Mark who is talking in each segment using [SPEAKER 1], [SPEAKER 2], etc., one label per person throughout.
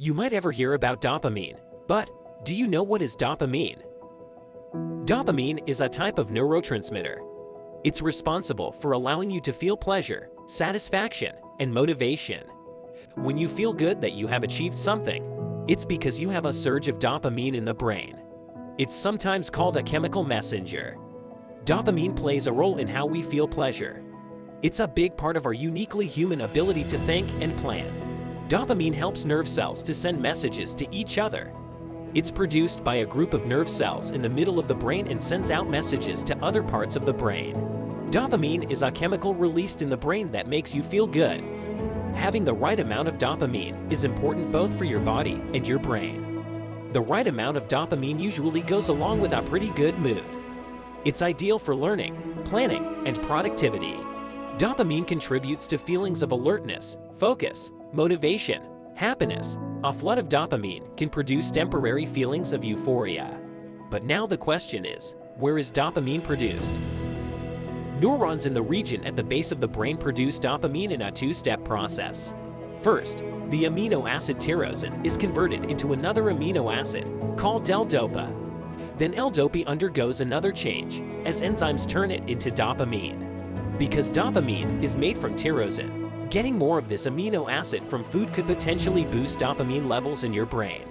[SPEAKER 1] You might ever hear about dopamine, but do you know what is dopamine? Dopamine is a type of neurotransmitter. It's responsible for allowing you to feel pleasure, satisfaction, and motivation. When you feel good that you have achieved something, it's because you have a surge of dopamine in the brain. It's sometimes called a chemical messenger. Dopamine plays a role in how we feel pleasure. It's a big part of our uniquely human ability to think and plan. Dopamine helps nerve cells to send messages to each other. It's produced by a group of nerve cells in the middle of the brain and sends out messages to other parts of the brain. Dopamine is a chemical released in the brain that makes you feel good. Having the right amount of dopamine is important both for your body and your brain. The right amount of dopamine usually goes along with a pretty good mood. It's ideal for learning, planning, and productivity. Dopamine contributes to feelings of alertness, focus, motivation, happiness. A flood of dopamine can produce temporary feelings of euphoria. But now the question is, where is dopamine produced? Neurons in the region at the base of the brain produce dopamine in a two-step process. First, the amino acid tyrosine is converted into another amino acid called L-dopa. Then L-dopa undergoes another change as enzymes turn it into dopamine. Because dopamine is made from tyrosine, getting more of this amino acid from food could potentially boost dopamine levels in your brain.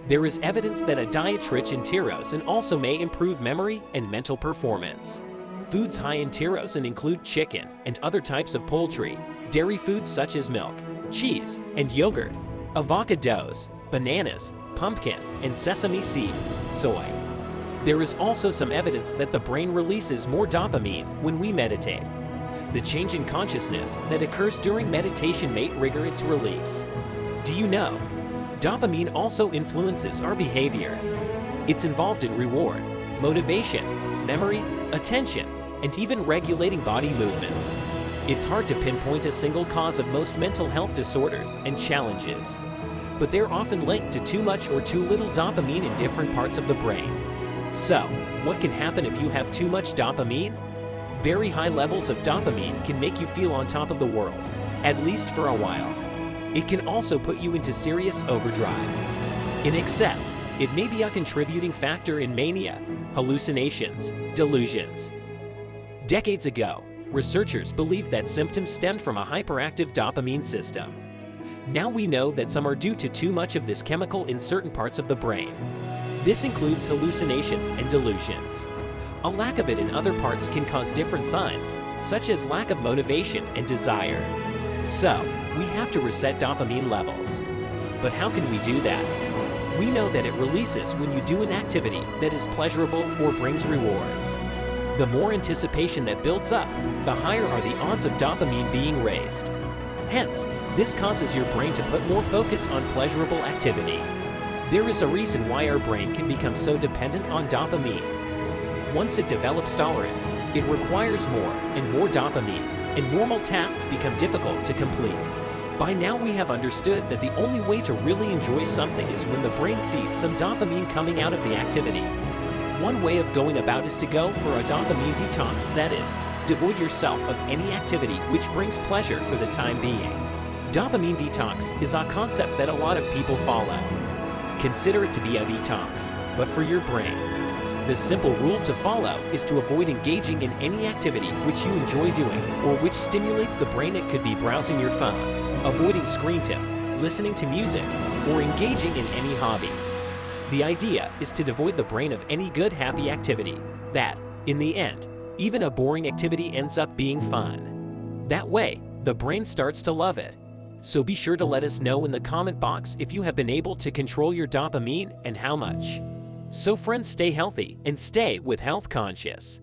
[SPEAKER 1] There is evidence that a diet rich in tyrosine also may improve memory and mental performance. Foods high in tyrosine include chicken and other types of poultry, dairy foods such as milk, cheese, and yogurt, avocados, bananas, pumpkin, and sesame seeds, soy. There is also some evidence that the brain releases more dopamine when we meditate. The change in consciousness that occurs during meditation may trigger its release. Do you know? Dopamine also influences our behavior. It's involved in reward, motivation, memory, attention, and even regulating body movements. It's hard to pinpoint a single cause of most mental health disorders and challenges, but they're often linked to too much or too little dopamine in different parts of the brain. So, what can happen if you have too much dopamine? Very high levels of dopamine can make you feel on top of the world, at least for a while. It can also put you into serious overdrive. In excess, it may be a contributing factor in mania, hallucinations, delusions. Decades ago, researchers believed that symptoms stemmed from a hyperactive dopamine system. Now we know that some are due to too much of this chemical in certain parts of the brain. This includes hallucinations and delusions. A lack of it in other parts can cause different signs, such as lack of motivation and desire. So, we have to reset dopamine levels. But how can we do that? We know that it releases when you do an activity that is pleasurable or brings rewards. The more anticipation that builds up, the higher are the odds of dopamine being raised. Hence, this causes your brain to put more focus on pleasurable activity. There is a reason why our brain can become so dependent on dopamine. Once it develops tolerance, it requires more and more dopamine, and normal tasks become difficult to complete. By now we have understood that the only way to really enjoy something is when the brain sees some dopamine coming out of the activity. One way of going about is to go for a dopamine detox, that is, devoid yourself of any activity which brings pleasure for the time being. Dopamine detox is a concept that a lot of people follow. Consider it to be a detox, but for your brain. The simple rule to follow is to avoid engaging in any activity which you enjoy doing or which stimulates the brain. It could be browsing your phone, avoiding screen time, listening to music, or engaging in any hobby. The idea is to devoid the brain of any good, happy activity that, in the end, even a boring activity ends up being fun. That way, the brain starts to love it. So be sure to let us know in the comment box if you have been able to control your dopamine and how much. So friends, stay healthy and stay with Health Conscious.